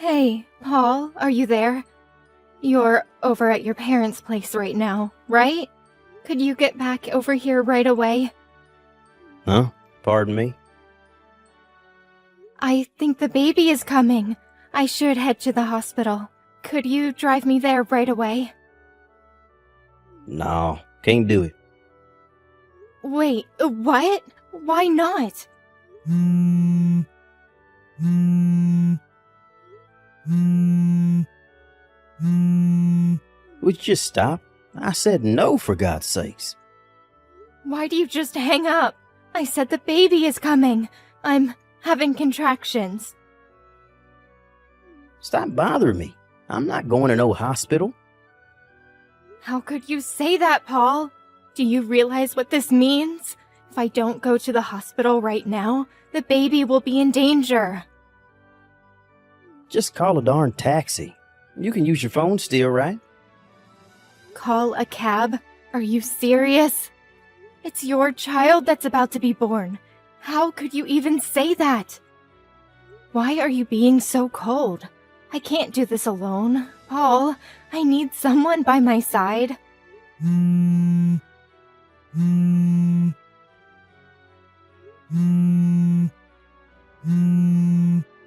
Hey, Paul, are you there? You're over at your parents' place right now, right? Could you get back over here right away? Huh? Pardon me? I think the baby is coming. I should head to the hospital. Could you drive me there right away? No, can't do it. Wait, what? Why not? Would you just stop? I said no, for God's sakes. Why do you just hang up? I said the baby is coming. I'm having contractions. Stop bothering me. I'm not going to no hospital. How could you say that, Paul? Do you realize what this means? If I don't go to the hospital right now, the baby will be in danger. Just call a darn taxi. You can use your phone still, right? Call a cab? Are you serious? It's your child that's about to be born. How could you even say that? Why are you being so cold? I can't do this alone. Paul, I need someone by my side.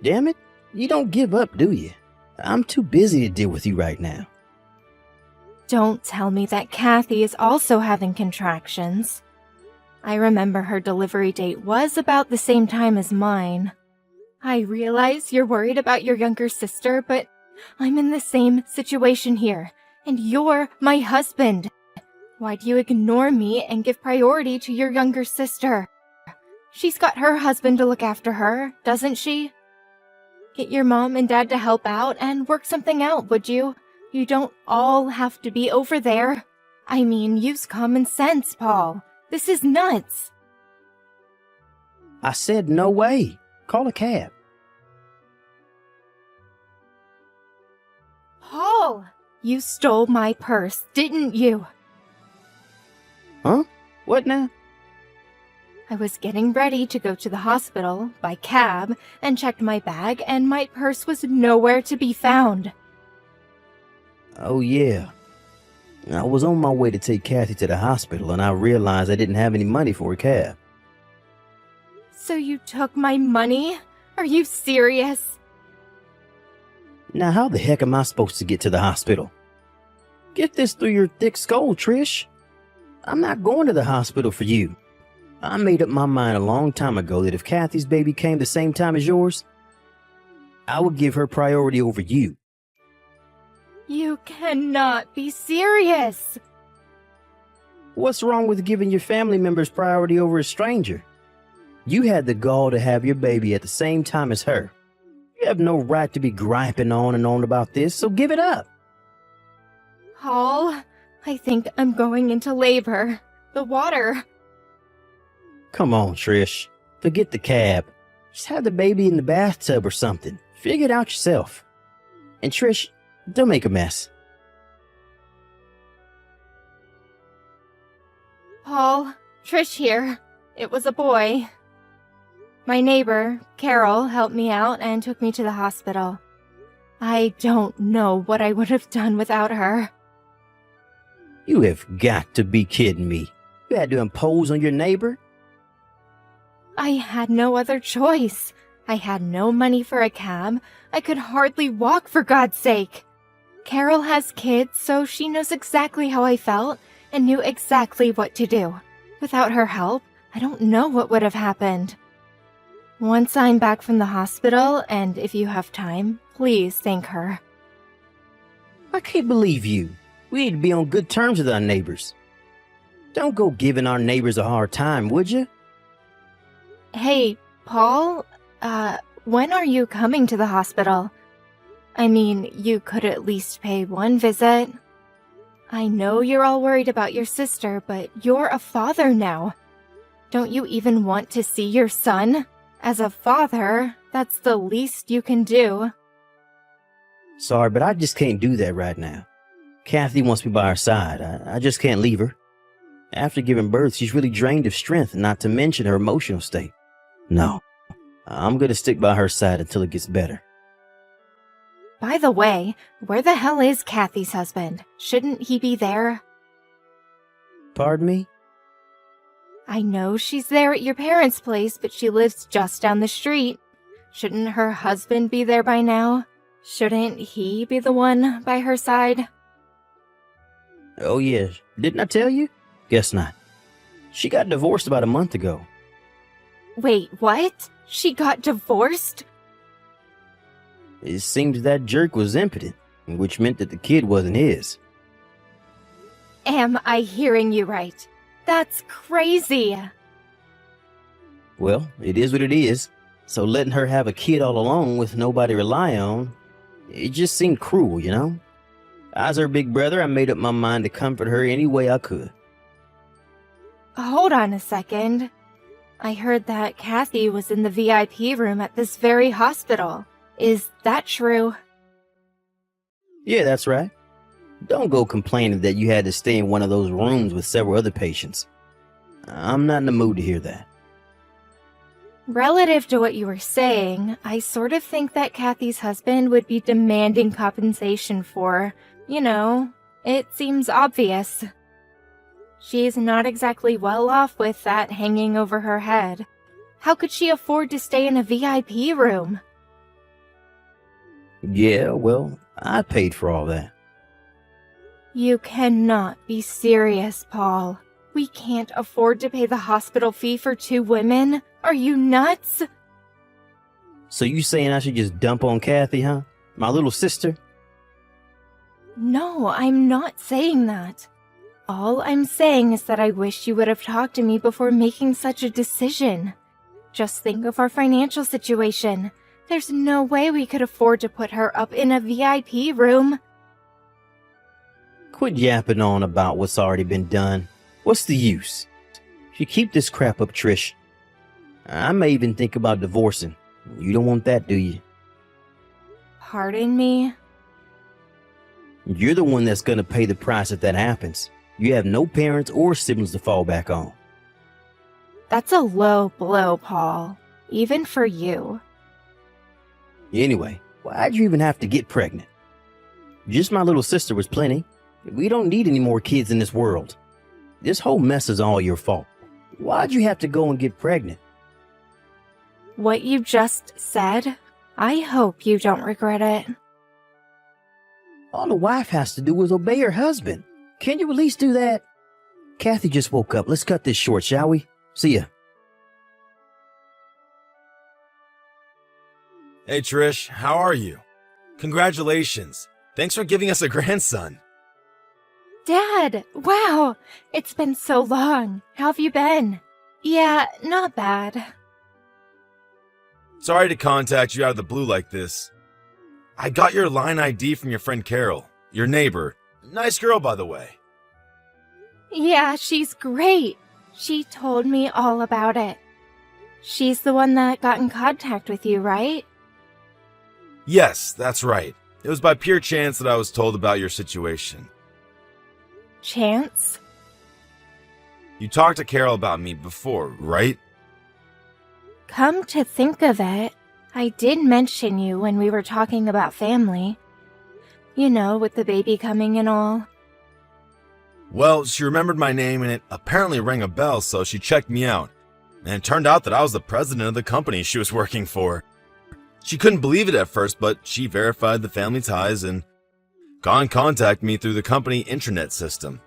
Damn it, you don't give up, do you? I'm too busy to deal with you right now. Don't tell me that Kathy is also having contractions. I remember her delivery date was about the same time as mine. I realize you're worried about your younger sister, but I'm in the same situation here, and you're my husband. Why do you ignore me and give priority to your younger sister? She's got her husband to look after her, doesn't she? Get your mom and dad to help out and work something out, would you? You don't all have to be over there. I mean, use common sense, Paul. This is nuts. I said no way. Call a cab. Paul! You stole my purse, didn't you? Huh? What now? I was getting ready to go to the hospital by cab and checked my bag, and my purse was nowhere to be found. Oh, yeah. I was on my way to take Kathy to the hospital, and I realized I didn't have any money for a cab. So you took my money? Are you serious? Now, how the heck am I supposed to get to the hospital? Get this through your thick skull, Trish. I'm not going to the hospital for you. I made up my mind a long time ago that if Kathy's baby came the same time as yours, I would give her priority over you. You cannot be serious. What's wrong with giving your family members priority over a stranger? You had the gall to have your baby at the same time as her. You have no right to be griping on and on about this, so give it up. Paul, I think I'm going into labor. The water. Come on, Trish. Forget the cab. Just have the baby in the bathtub or something. Figure it out yourself. And Trish, don't make a mess. Paul, Trish here. It was a boy. My neighbor, Carol, helped me out and took me to the hospital. I don't know what I would have done without her. You have got to be kidding me. You had to impose on your neighbor? I had no other choice. I had no money for a cab. I could hardly walk, for God's sake. Carol has kids, so she knows exactly how I felt and knew exactly what to do. Without her help, I don't know what would have happened. Once I'm back from the hospital, and if you have time, please thank her. I can't believe you. We need to be on good terms with our neighbors. Don't go giving our neighbors a hard time, would you? Hey, Paul, when are you coming to the hospital? I mean, you could at least pay one visit. I know you're all worried about your sister, but you're a father now. Don't you even want to see your son? As a father, that's the least you can do. Sorry, but I just can't do that right now. Kathy wants me by her side. I just can't leave her. After giving birth, she's really drained of strength, not to mention her emotional state. No, I'm going to stick by her side until it gets better. By the way, where the hell is Kathy's husband? Shouldn't he be there? Pardon me? I know she's there at your parents' place, but she lives just down the street. Shouldn't her husband be there by now? Shouldn't he be the one by her side? Oh, yeah. Didn't I tell you? Guess not. She got divorced about a month ago. Wait, what? She got divorced? It seems that jerk was impotent, which meant that the kid wasn't his. Am I hearing you right? That's crazy. Well, it is what it is. So letting her have a kid all alone with nobody to rely on, it just seemed cruel, you know? As her big brother, I made up my mind to comfort her any way I could. Hold on a second. I heard that Kathy was in the VIP room at this very hospital. Is that true? Yeah, that's right. Don't go complaining that you had to stay in one of those rooms with several other patients. I'm not in the mood to hear that. Relative to what you were saying, I sort of think that Kathy's husband would be demanding compensation for, it seems obvious. She's not exactly well off with that hanging over her head. How could she afford to stay in a VIP room? Yeah, well, I paid for all that. You cannot be serious, Paul. We can't afford to pay the hospital fee for 2 women. Are you nuts? So you saying I should just dump on Kathy, huh? My little sister? No, I'm not saying that. All I'm saying is that I wish you would have talked to me before making such a decision. Just think of our financial situation. There's no way we could afford to put her up in a VIP room. Quit yapping on about what's already been done. What's the use? You keep this crap up, Trish. I may even think about divorcing. You don't want that, do you? Pardon me? You're the one that's gonna pay the price if that happens. You have no parents or siblings to fall back on. That's a low blow, Paul. Even for you. Anyway, why'd you even have to get pregnant? Just my little sister was plenty. We don't need any more kids in this world. This whole mess is all your fault. Why'd you have to go and get pregnant? What you just said, I hope you don't regret it. All the wife has to do is obey her husband. Can you at least do that? Kathy just woke up. Let's cut this short, shall we? See ya. Hey Trish, how are you? Congratulations. Thanks for giving us a grandson. Dad, wow, it's been so long. How have you been? Yeah, not bad. Sorry to contact you out of the blue like this. I got your line ID from your friend Carol, your neighbor. Nice girl, by the way. Yeah, she's great. She told me all about it. She's the one that got in contact with you, right? Yes, that's right. It was by pure chance that I was told about your situation. Chance? You talked to Carol about me before, right? Come to think of it, I did mention you when we were talking about family. You know, with the baby coming and all. Well, she remembered my name and it apparently rang a bell, so she checked me out. And it turned out that I was the president of the company she was working for. She couldn't believe it at first, but she verified the family ties and got in contact with me through the company intranet system.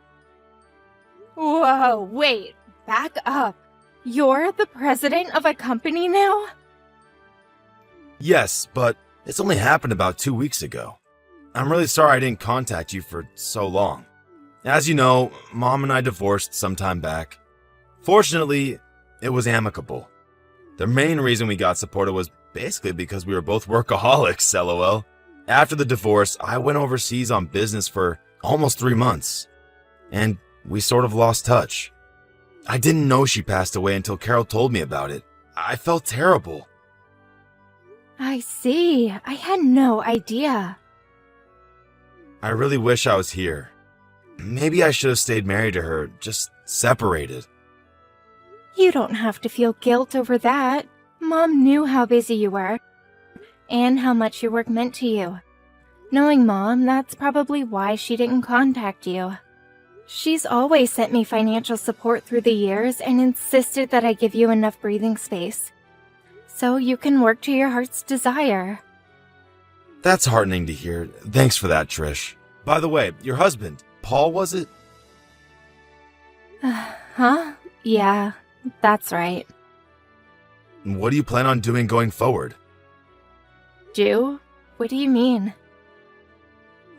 Whoa, wait, back up. You're the president of a company now? Yes, but it's only happened about 2 weeks ago. I'm really sorry I didn't contact you for so long. As you know, Mom and I divorced some time back. Fortunately, it was amicable. The main reason we got supported was basically because we were both workaholics, lol. After the divorce, I went overseas on business for almost 3 months. And we sort of lost touch. I didn't know she passed away until Carol told me about it. I felt terrible. I see. I had no idea. I really wish I was here. Maybe I should have stayed married to her, just separated. You don't have to feel guilt over that. Mom knew how busy you were, and how much your work meant to you. Knowing Mom, that's probably why she didn't contact you. She's always sent me financial support through the years and insisted that I give you enough breathing space, so you can work to your heart's desire. That's heartening to hear. Thanks for that, Trish. By the way, your husband, Paul, was it? Huh? Yeah, that's right. What do you plan on doing going forward? Do? What do you mean?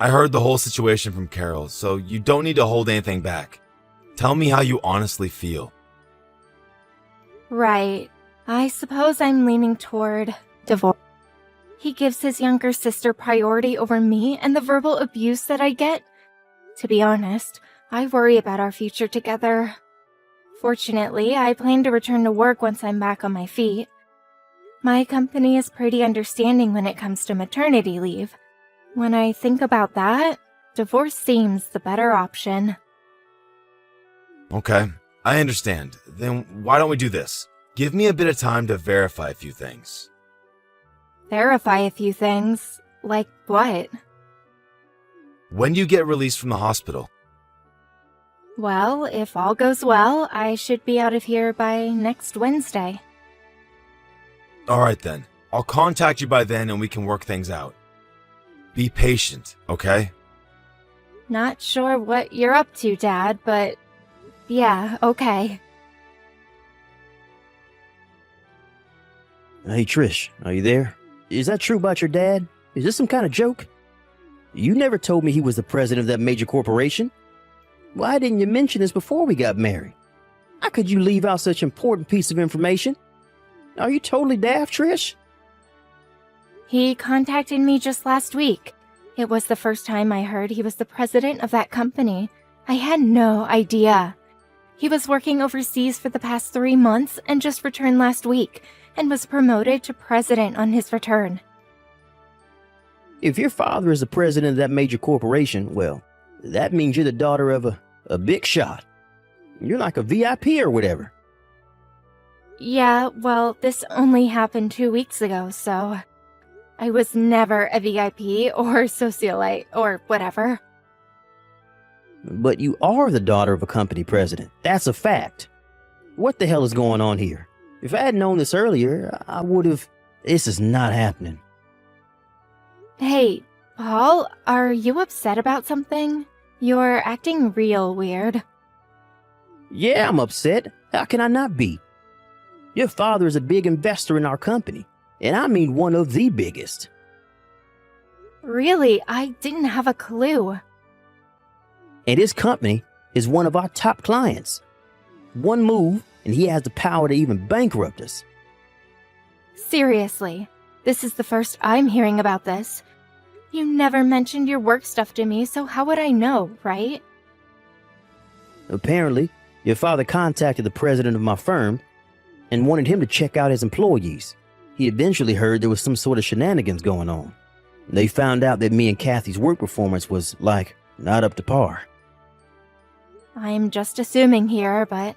I heard the whole situation from Carol, so you don't need to hold anything back. Tell me how you honestly feel. Right. I suppose I'm leaning toward divorce. He gives his younger sister priority over me, and the verbal abuse that I get. To be honest, I worry about our future together. Fortunately, I plan to return to work once I'm back on my feet. My company is pretty understanding when it comes to maternity leave. When I think about that, divorce seems the better option. Okay, I understand. Then why don't we do this? Give me a bit of time to verify a few things. Verify a few things? Like what? When do you get released from the hospital? Well, if all goes well, I should be out of here by next Wednesday. Alright then, I'll contact you by then and we can work things out. Be patient, okay? Not sure what you're up to, Dad, but yeah, okay. Hey, Trish, are you there? Is that true about your dad? Is this some kind of joke? You never told me he was the president of that major corporation. Why didn't you mention this before we got married? How could you leave out such an important piece of information? Are you totally daft, Trish? He contacted me just last week. It was the first time I heard he was the president of that company. I had no idea. He was working overseas for the past 3 months and just returned last week, and was promoted to president on his return. If your father is the president of that major corporation, well, that means you're the daughter of a big shot. You're like a VIP or whatever. Yeah, well, this only happened 2 weeks ago, so I was never a VIP or socialite or whatever. But you are the daughter of a company president. That's a fact. What the hell is going on here? If I had known this earlier, I would have... This is not happening. Hey, Paul, are you upset about something? You're acting real weird. Yeah, I'm upset. How can I not be? Your father is a big investor in our company, and I mean one of the biggest. Really, I didn't have a clue. And his company is one of our top clients. One move, and he has the power to even bankrupt us. Seriously, this is the first I'm hearing about this. You never mentioned your work stuff to me, so how would I know, right? Apparently, your father contacted the president of my firm and wanted him to check out his employees. He eventually heard there was some sort of shenanigans going on. They found out that me and Kathy's work performance was, like, not up to par. I'm just assuming here, but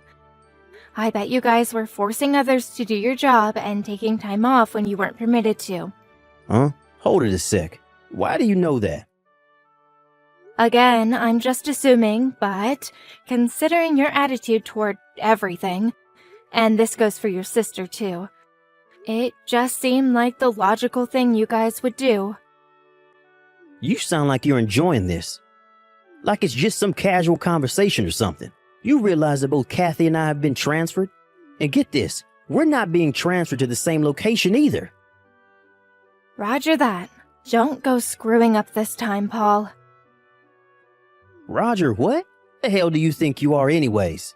I bet you guys were forcing others to do your job and taking time off when you weren't permitted to. Huh? Hold it a sec. Why do you know that? Again, I'm just assuming, but considering your attitude toward everything, and this goes for your sister too, it just seemed like the logical thing you guys would do. You sound like you're enjoying this. Like it's just some casual conversation or something. You realize that both Kathy and I have been transferred? And get this, we're not being transferred to the same location either. Roger that. Don't go screwing up this time, Paul. Roger, what? The hell do you think you are anyways?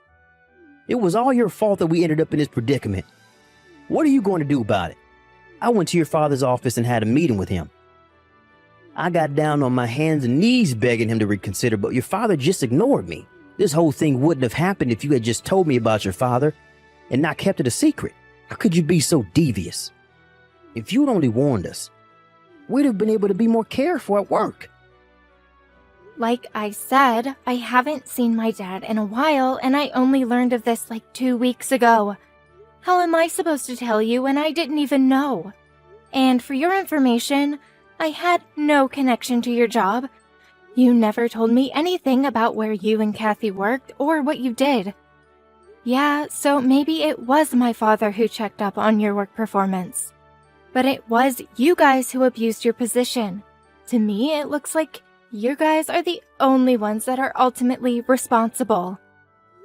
It was all your fault that we ended up in this predicament. What are you going to do about it? I went to your father's office and had a meeting with him. I got down on my hands and knees begging him to reconsider, but your father just ignored me. This whole thing wouldn't have happened if you had just told me about your father and not kept it a secret. How could you be so devious? If you'd only warned us, we'd have been able to be more careful at work. Like I said, I haven't seen my dad in a while, and I only learned of this like 2 weeks ago. How am I supposed to tell you when I didn't even know? And for your information, I had no connection to your job. You never told me anything about where you and Kathy worked or what you did. Yeah, so maybe it was my father who checked up on your work performance. But it was you guys who abused your position. To me, it looks like you guys are the only ones that are ultimately responsible.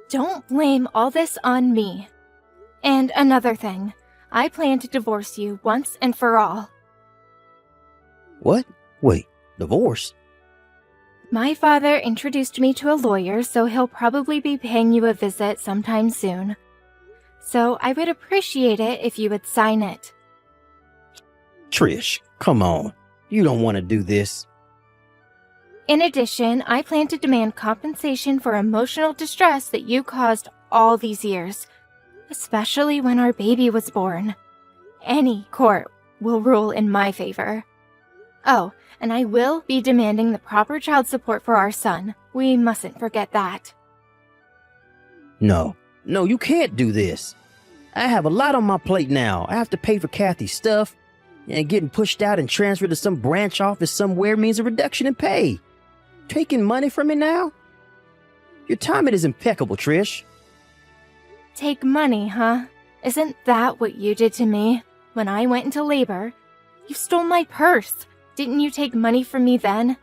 Don't blame all this on me. And another thing, I plan to divorce you once and for all. What? Wait, divorce? My father introduced me to a lawyer, so he'll probably be paying you a visit sometime soon. So I would appreciate it if you would sign it. Trish, come on. You don't want to do this. In addition, I plan to demand compensation for emotional distress that you caused all these years, especially when our baby was born. Any court will rule in my favor. Oh, and I will be demanding the proper child support for our son. We mustn't forget that. No, you can't do this. I have a lot on my plate now. I have to pay for Kathy's stuff, and getting pushed out and transferred to some branch office somewhere means a reduction in pay. Taking money from me now? Your timing is impeccable, Trish. Take money, huh? Isn't that what you did to me when I went into labor? You stole my purse. Didn't you take money from me then?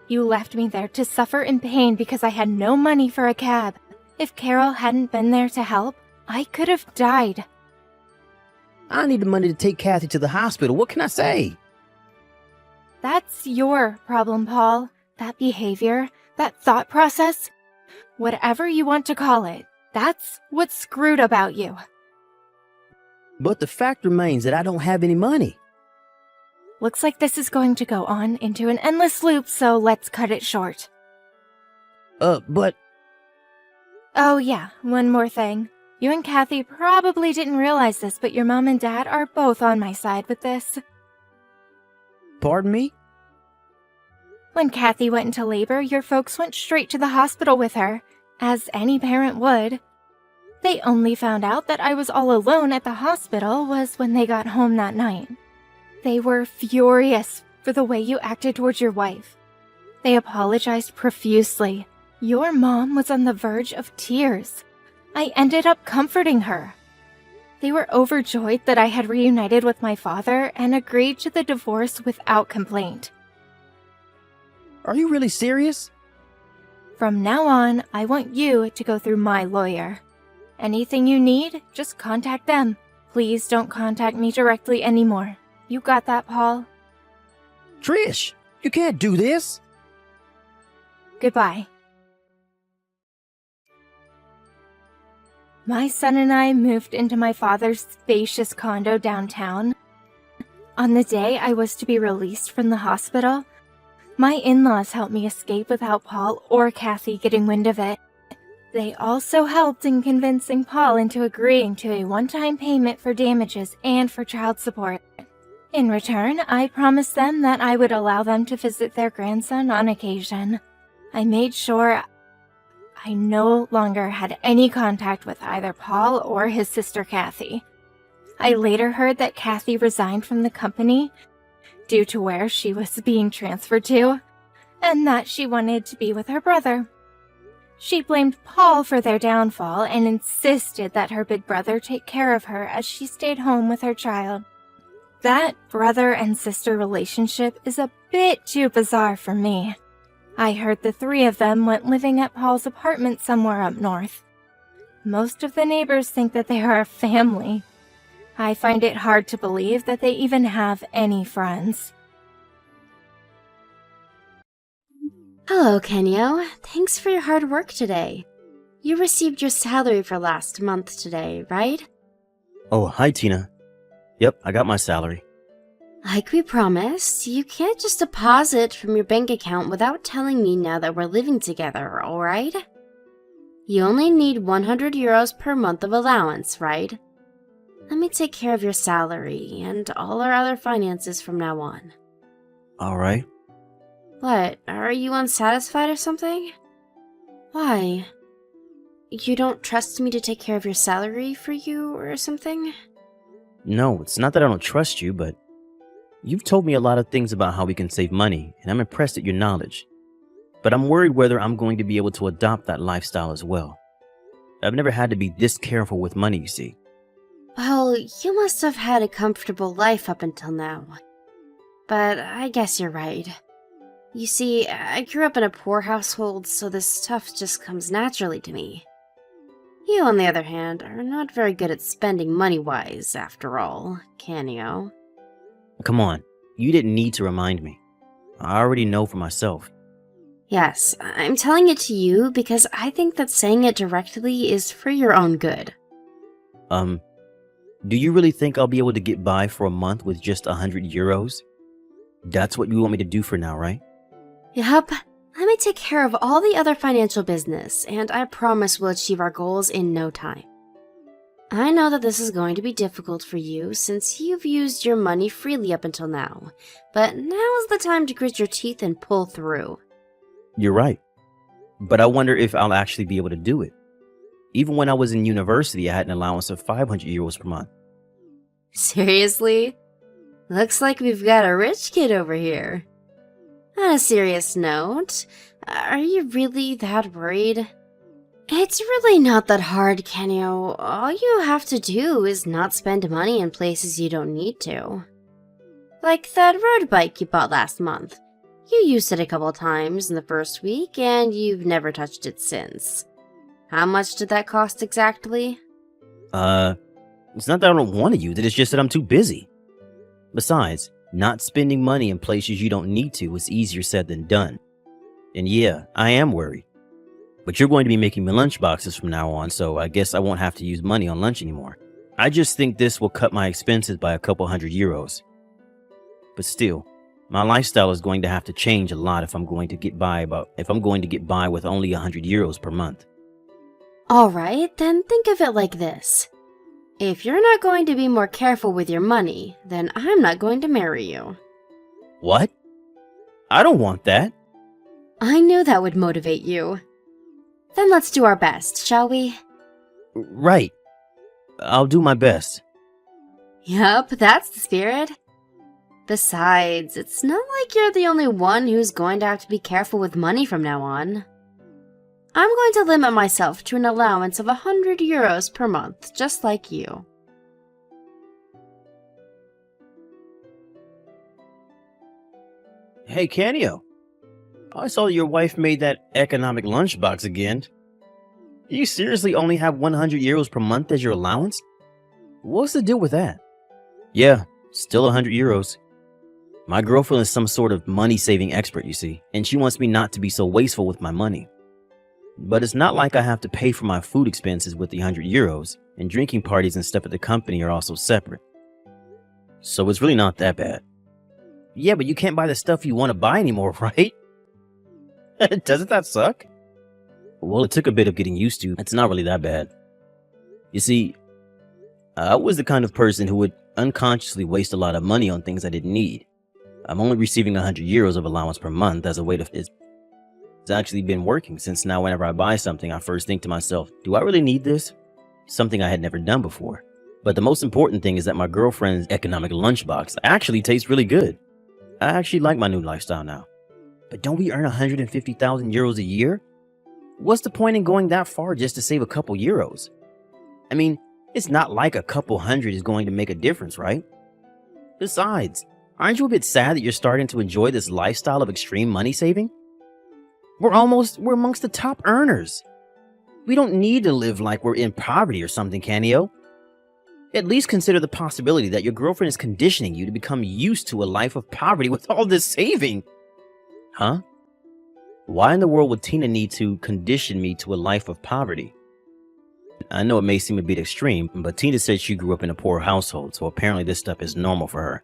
You left me there to suffer in pain because I had no money for a cab. If Carol hadn't been there to help, I could have died. I need the money to take Kathy to the hospital. What can I say? That's your problem, Paul. That behavior, that thought process, whatever you want to call it, that's what's screwed about you. But the fact remains that I don't have any money. Looks like this is going to go on into an endless loop, so let's cut it short. But... Oh yeah, one more thing. You and Kathy probably didn't realize this, but your mom and dad are both on my side with this. Pardon me? When Kathy went into labor, your folks went straight to the hospital with her, as any parent would. They only found out that I was all alone at the hospital was when they got home that night. They were furious for the way you acted towards your wife. They apologized profusely. Your mom was on the verge of tears. I ended up comforting her. They were overjoyed that I had reunited with my father and agreed to the divorce without complaint. Are you really serious? From now on, I want you to go through my lawyer. Anything you need, just contact them. Please don't contact me directly anymore. You got that, Paul? Trish, you can't do this. Goodbye. My son and I moved into my father's spacious condo downtown. On the day I was to be released from the hospital, my in-laws helped me escape without Paul or Kathy getting wind of it. They also helped in convincing Paul into agreeing to a one-time payment for damages and for child support. In return, I promised them that I would allow them to visit their grandson on occasion. I made sure I no longer had any contact with either Paul or his sister Kathy. I later heard that Kathy resigned from the company due to where she was being transferred to, and that she wanted to be with her brother. She blamed Paul for their downfall and insisted that her big brother take care of her as she stayed home with her child. That brother and sister relationship is a bit too bizarre for me. I heard the three of them went living at Paul's apartment somewhere up north. Most of the neighbors think that they are a family. I find it hard to believe that they even have any friends. Hello, Kenyo. Thanks for your hard work today. You received your salary for last month today, right? Oh, hi, Tina. Yep, I got my salary. Like we promised, you can't just deposit from your bank account without telling me now that we're living together, alright? You only need 100 euros per month of allowance, right? Let me take care of your salary and all our other finances from now on. All right. What, are you unsatisfied or something? Why? You don't trust me to take care of your salary for you or something? No, it's not that I don't trust you, but You've told me a lot of things about how we can save money, and I'm impressed at your knowledge. But I'm worried whether I'm going to be able to adopt that lifestyle as well. I've never had to be this careful with money, you see. Well, you must have had a comfortable life up until now. But I guess you're right. You see, I grew up in a poor household, so this stuff just comes naturally to me. You, on the other hand, are not very good at spending money-wise, after all, Canio. Come on, you didn't need to remind me. I already know for myself. Yes, I'm telling it to you because I think that saying it directly is for your own good. Do you really think I'll be able to get by for a month with just 100 euros? That's what you want me to do for now, right? Yup, let me take care of all the other financial business, and I promise we'll achieve our goals in no time. I know that this is going to be difficult for you since you've used your money freely up until now, but now is the time to grit your teeth and pull through. You're right. But I wonder if I'll actually be able to do it. Even when I was in university, I had an allowance of 500 euros per month. Seriously? Looks like we've got a rich kid over here. On a serious note, are you really that worried? It's really not that hard, Kenyo. All you have to do is not spend money in places you don't need to. Like that road bike you bought last month. You used it a couple times in the first week, and you've never touched it since. How much did that cost exactly? It's not that I don't want to use it, it's just that I'm too busy. Besides, not spending money in places you don't need to is easier said than done. And yeah, I am worried. But you're going to be making me lunch boxes from now on, so I guess I won't have to use money on lunch anymore. I just think this will cut my expenses by a couple hundred euros. But still, my lifestyle is going to have to change a lot if I'm going to get by with only 100 euros per month. Alright, then think of it like this. If you're not going to be more careful with your money, then I'm not going to marry you. What? I don't want that. I knew that would motivate you. Then let's do our best, shall we? Right. I'll do my best. Yup, that's the spirit. Besides, it's not like you're the only one who's going to have to be careful with money from now on. I'm going to limit myself to an allowance of 100 euros per month, just like you. Hey, Canio. I saw your wife made that economic lunchbox again. You seriously only have 100 euros per month as your allowance? What's the deal with that? Yeah, still 100 euros. My girlfriend is some sort of money-saving expert, you see, and she wants me not to be so wasteful with my money. But it's not like I have to pay for my food expenses with the 100 euros, and drinking parties and stuff at the company are also separate. So it's really not that bad. Yeah, but you can't buy the stuff you want to buy anymore, right? Doesn't that suck? Well, it took a bit of getting used to. It's not really that bad. You see, I was the kind of person who would unconsciously waste a lot of money on things I didn't need. I'm only receiving 100 euros of allowance per month as a way to... It's actually been working since now whenever I buy something, I first think to myself, do I really need this? Something I had never done before. But the most important thing is that my girlfriend's economic lunchbox actually tastes really good. I actually like my new lifestyle now. But don't we earn 150,000 euros a year? What's the point in going that far just to save a couple euros? I mean, it's not like a couple hundred is going to make a difference, right? Besides, aren't you a bit sad that you're starting to enjoy this lifestyle of extreme money saving? We're amongst the top earners. We don't need to live like we're in poverty or something, Canio. At least consider the possibility that your girlfriend is conditioning you to become used to a life of poverty with all this saving. Huh? Why in the world would Tina need to condition me to a life of poverty? I know it may seem a bit extreme, but Tina said she grew up in a poor household, so apparently this stuff is normal for her.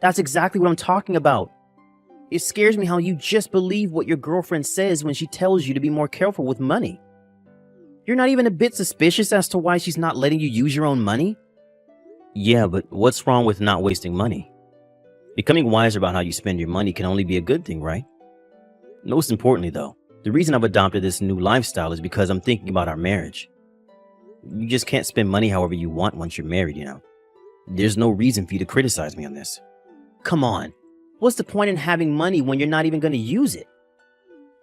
That's exactly what I'm talking about. It scares me how you just believe what your girlfriend says when she tells you to be more careful with money. You're not even a bit suspicious as to why she's not letting you use your own money? Yeah, but what's wrong with not wasting money? Becoming wiser about how you spend your money can only be a good thing, right? Most importantly, though, the reason I've adopted this new lifestyle is because I'm thinking about our marriage. You just can't spend money however you want once you're married, you know. There's no reason for you to criticize me on this. Come on. What's the point in having money when you're not even going to use it?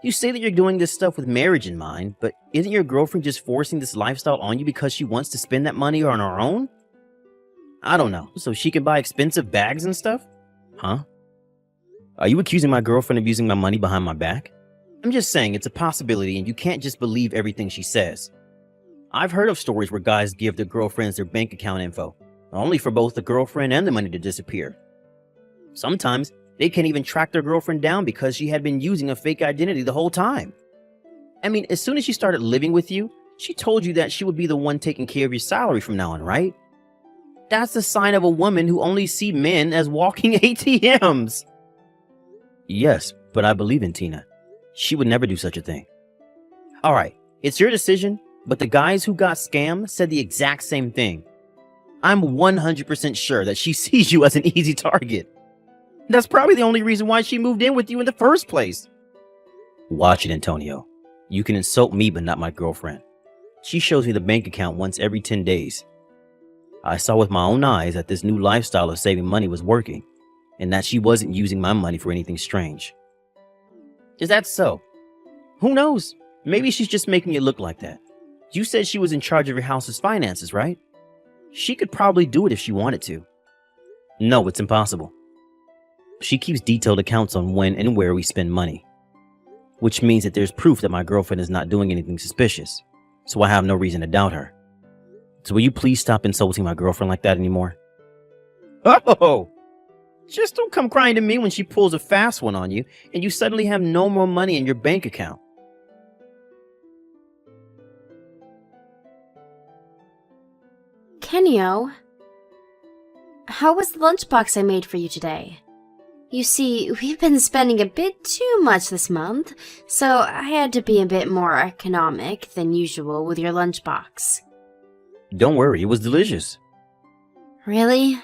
You say that you're doing this stuff with marriage in mind, but isn't your girlfriend just forcing this lifestyle on you because she wants to spend that money on her own? I don't know, so she can buy expensive bags and stuff? Huh? Are you accusing my girlfriend of using my money behind my back? I'm just saying it's a possibility and you can't just believe everything she says. I've heard of stories where guys give their girlfriends their bank account info, only for both the girlfriend and the money to disappear. Sometimes they can't even track their girlfriend down because she had been using a fake identity the whole time. I mean, as soon as she started living with you, she told you that she would be the one taking care of your salary from now on, right? That's the sign of a woman who only sees men as walking ATMs. Yes, but I believe in Tina. She would never do such a thing. All right, it's your decision, but the guys who got scammed said the exact same thing. I'm 100% sure that she sees you as an easy target. That's probably the only reason why she moved in with you in the first place. Watch it, Antonio. You can insult me, but not my girlfriend. She shows me the bank account once every 10 days. I saw with my own eyes that this new lifestyle of saving money was working, and that she wasn't using my money for anything strange. Is that so? Who knows? Maybe she's just making it look like that. You said she was in charge of your house's finances, right? She could probably do it if she wanted to. No, it's impossible. She keeps detailed accounts on when and where we spend money, which means that there's proof that my girlfriend is not doing anything suspicious, so I have no reason to doubt her. So will you please stop insulting my girlfriend like that anymore? Oh! Just don't come crying to me when she pulls a fast one on you and you suddenly have no more money in your bank account. Kenyo, how was the lunchbox I made for you today? You see, we've been spending a bit too much this month, so I had to be a bit more economic than usual with your lunchbox. Don't worry, it was delicious. Really?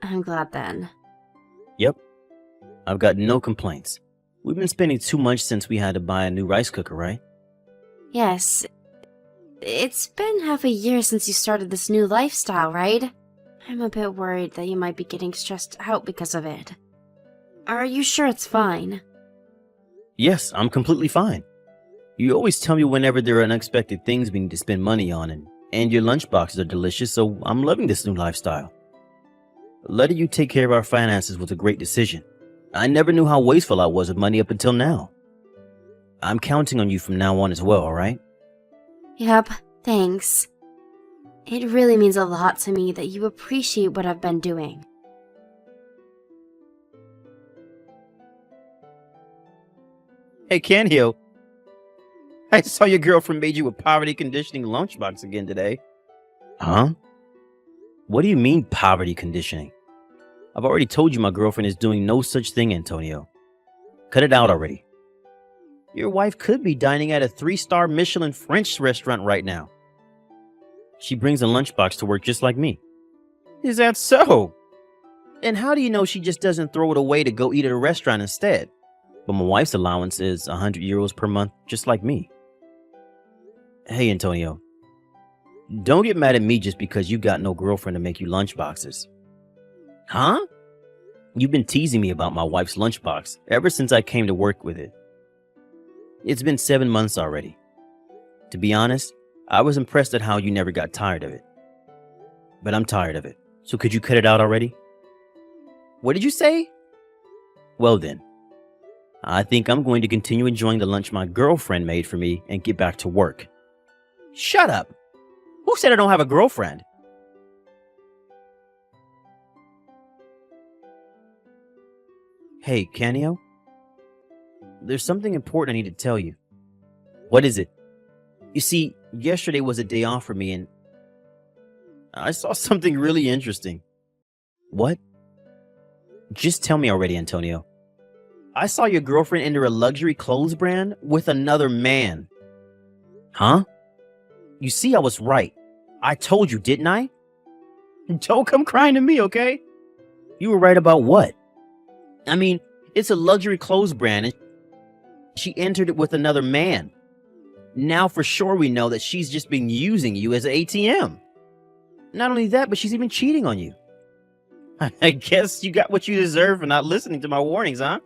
I'm glad then. Yep. I've got no complaints. We've been spending too much since we had to buy a new rice cooker, right? Yes. It's been half a year since you started this new lifestyle, right? I'm a bit worried that you might be getting stressed out because of it. Are you sure it's fine? Yes, I'm completely fine. You always tell me whenever there are unexpected things we need to spend money on, and your lunchboxes are delicious, so I'm loving this new lifestyle. Letting you take care of our finances was a great decision. I never knew how wasteful I was with money up until now. I'm counting on you from now on as well, alright? Yep, thanks. It really means a lot to me that you appreciate what I've been doing. Hey, Kenyo. I saw your girlfriend made you a poverty conditioning lunchbox again today. Huh? What do you mean poverty conditioning? I've already told you my girlfriend is doing no such thing, Antonio. Cut it out already. Your wife could be dining at a 3-star Michelin French restaurant right now. She brings a lunchbox to work just like me. Is that so? And how do you know she just doesn't throw it away to go eat at a restaurant instead? But my wife's allowance is 100 euros per month, just like me. Hey, Antonio. Don't get mad at me just because you got no girlfriend to make you lunchboxes. Huh? You've been teasing me about my wife's lunchbox ever since I came to work with it. It's been 7 months already. To be honest, I was impressed at how you never got tired of it. But I'm tired of it. So could you cut it out already? What did you say? Well then, I think I'm going to continue enjoying the lunch my girlfriend made for me and get back to work. Shut up! Who said I don't have a girlfriend? Hey, Kenyo? There's something important I need to tell you. What is it? You see, yesterday was a day off for me and I saw something really interesting. What? Just tell me already, Antonio. I saw your girlfriend enter a luxury clothes brand with another man. Huh? You see, I was right. I told you, didn't I? Don't come crying to me, okay? You were right about what? I mean, it's a luxury clothes brand and she entered it with another man. Now for sure we know that she's just been using you as an ATM. Not only that, but she's even cheating on you. I guess you got what you deserve for not listening to my warnings, huh?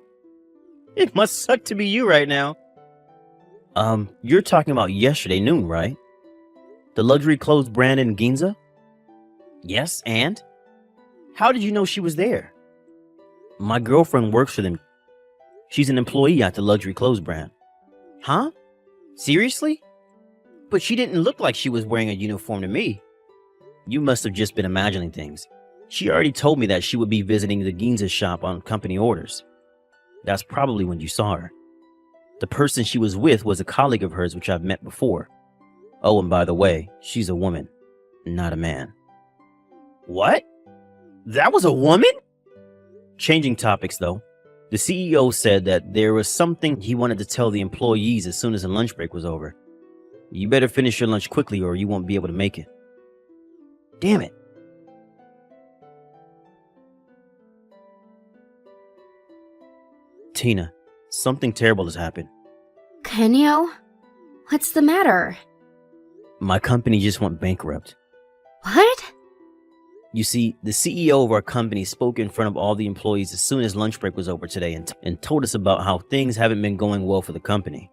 It must suck to be you right now. You're talking about yesterday noon, right? The luxury clothes brand in Ginza? Yes, and? How did you know she was there? My girlfriend works for them. She's an employee at the luxury clothes brand. Huh? Seriously? But she didn't look like she was wearing a uniform to me. You must have just been imagining things. She already told me that she would be visiting the Ginza shop on company orders. That's probably when you saw her. The person she was with was a colleague of hers which I've met before. Oh, and by the way, she's a woman, not a man. What? That was a woman? Changing topics though, the CEO said that there was something he wanted to tell the employees as soon as the lunch break was over. You better finish your lunch quickly or you won't be able to make it. Damn it. Tina, something terrible has happened. Kenyo? What's the matter? My company just went bankrupt. What? You see, the CEO of our company spoke in front of all the employees as soon as lunch break was over today and told us about how things haven't been going well for the company.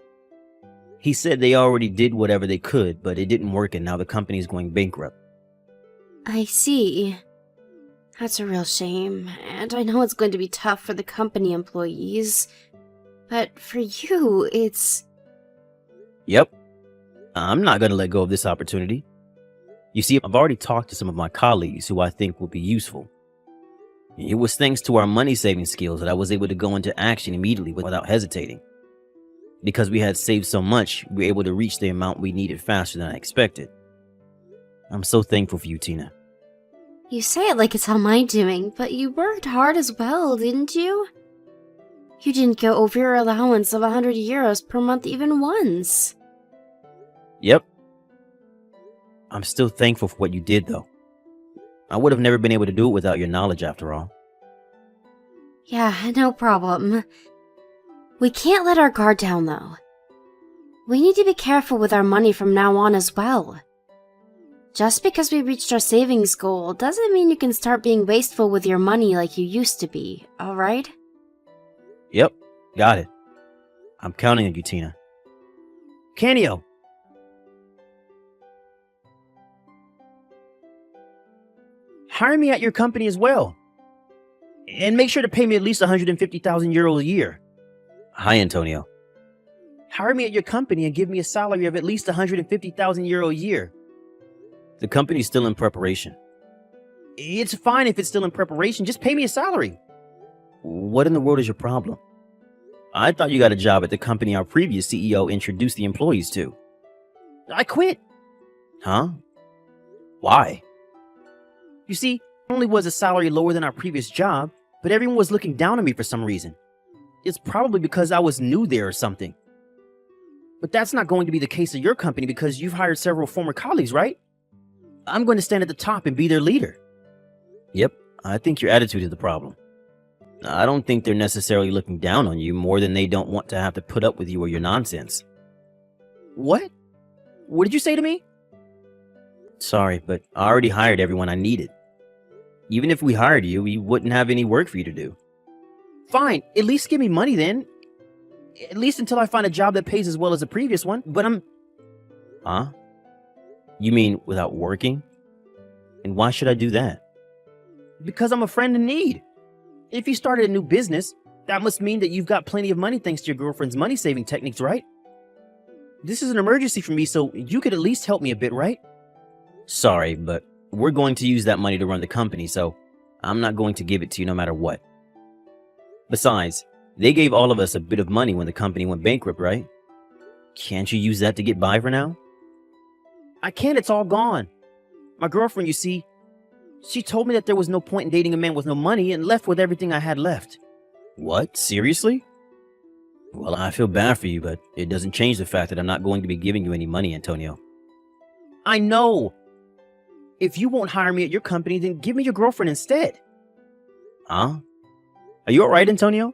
He said they already did whatever they could, but it didn't work and now the company is going bankrupt. I see. That's a real shame, and I know it's going to be tough for the company employees. But for you, it's... Yep. I'm not going to let go of this opportunity. You see, I've already talked to some of my colleagues who I think will be useful. It was thanks to our money-saving skills that I was able to go into action immediately without hesitating. Because we had saved so much, we were able to reach the amount we needed faster than I expected. I'm so thankful for you, Tina. You say it like it's all my doing, but you worked hard as well, didn't you? You didn't go over your allowance of 100 euros per month even once. Yep. I'm still thankful for what you did, though. I would have never been able to do it without your knowledge, after all. Yeah, no problem. We can't let our guard down, though. We need to be careful with our money from now on as well. Just because we reached our savings goal doesn't mean you can start being wasteful with your money like you used to be, alright? Yep, got it. I'm counting on you, Tina. Kenyo! Hire me at your company as well. And make sure to pay me at least 150,000 euros a year. Hi, Antonio. Hire me at your company and give me a salary of at least 150,000 euro a year. The company's still in preparation. It's fine if it's still in preparation. Just pay me a salary. What in the world is your problem? I thought you got a job at the company our previous CEO introduced the employees to. I quit. Huh? Why? You see, not only was the salary lower than our previous job, but everyone was looking down on me for some reason. It's probably because I was new there or something. But that's not going to be the case at your company because you've hired several former colleagues, right? I'm going to stand at the top and be their leader. Yep, I think your attitude is the problem. I don't think they're necessarily looking down on you more than they don't want to have to put up with you or your nonsense. What? What did you say to me? Sorry, but I already hired everyone I needed. Even if we hired you, we wouldn't have any work for you to do. Fine, at least give me money then. At least until I find a job that pays as well as the previous one, but Huh? You mean without working? And why should I do that? Because I'm a friend in need. If you started a new business, that must mean that you've got plenty of money thanks to your girlfriend's money-saving techniques, right? This is an emergency for me, so you could at least help me a bit, right? Sorry, but we're going to use that money to run the company, so I'm not going to give it to you no matter what. Besides, they gave all of us a bit of money when the company went bankrupt, right? Can't you use that to get by for now? I can't, it's all gone. My girlfriend, you see, she told me that there was no point in dating a man with no money and left with everything I had left. What? Seriously? Well, I feel bad for you, but it doesn't change the fact that I'm not going to be giving you any money, Antonio. I know. If you won't hire me at your company, then give me your girlfriend instead. Huh? Are you alright, Antonio?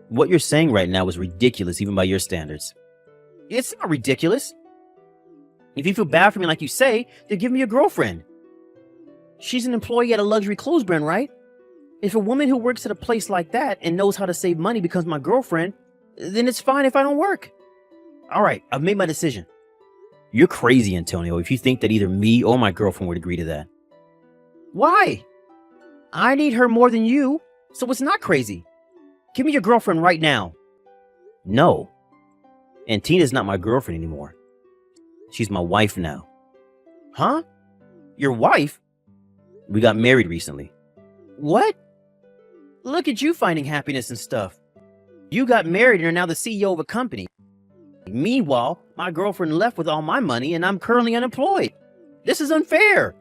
What you're saying right now is ridiculous even by your standards. It's not ridiculous. If you feel bad for me like you say, then give me your girlfriend. She's an employee at a luxury clothes brand, right? If a woman who works at a place like that and knows how to save money becomes my girlfriend, then it's fine if I don't work. All right, I've made my decision. You're crazy, Antonio, if you think that either me or my girlfriend would agree to that. Why? I need her more than you, so it's not crazy. Give me your girlfriend right now. No. And Tina's not my girlfriend anymore. She's my wife now. Huh? Your wife? We got married recently. What? Look at you finding happiness and stuff. You got married and are now the CEO of a company. Meanwhile, my girlfriend left with all my money and I'm currently unemployed. This is unfair.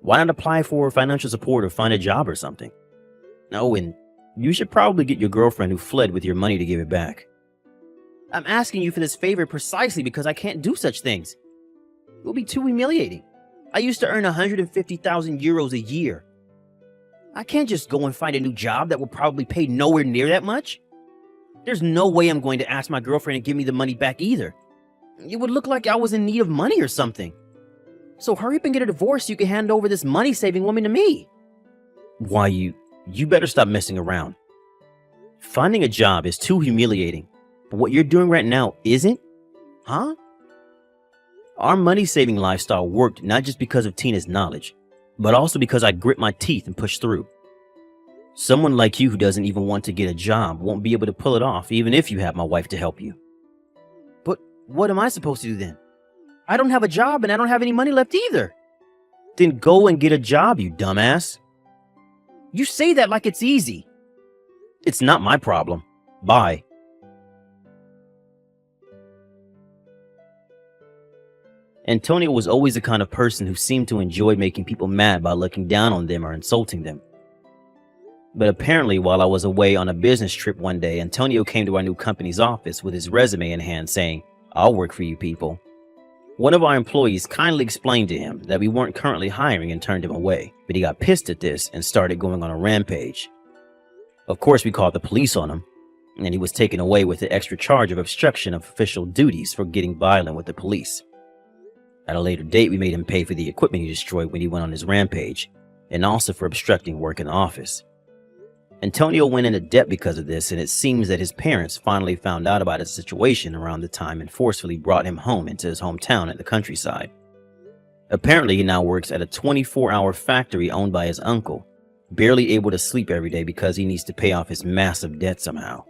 Why not apply for financial support or find a job or something? No, and you should probably get your girlfriend who fled with your money to give it back. I'm asking you for this favor precisely because I can't do such things. It will be too humiliating. I used to earn 150,000 euros a year. I can't just go and find a new job that will probably pay nowhere near that much. There's no way I'm going to ask my girlfriend to give me the money back either. It would look like I was in need of money or something. So hurry up and get a divorce so you can hand over this money-saving woman to me. Why, you better stop messing around. Finding a job is too humiliating, but what you're doing right now isn't? Huh? Our money-saving lifestyle worked not just because of Tina's knowledge, but also because I grit my teeth and push through. Someone like you who doesn't even want to get a job won't be able to pull it off even if you have my wife to help you. But what am I supposed to do then? I don't have a job and I don't have any money left either. Then go and get a job, you dumbass. You say that like it's easy. It's not my problem. Bye. Antonio was always the kind of person who seemed to enjoy making people mad by looking down on them or insulting them. But apparently, while I was away on a business trip one day, Antonio came to our new company's office with his resume in hand saying, "I'll work for you people." One of our employees kindly explained to him that we weren't currently hiring and turned him away, but he got pissed at this and started going on a rampage. Of course, we called the police on him, and he was taken away with the extra charge of obstruction of official duties for getting violent with the police. At a later date, we made him pay for the equipment he destroyed when he went on his rampage, and also for obstructing work in the office. Antonio went into debt because of this, and it seems that his parents finally found out about his situation around the time and forcefully brought him home into his hometown at the countryside. Apparently, he now works at a 24-hour factory owned by his uncle, barely able to sleep every day because he needs to pay off his massive debt somehow.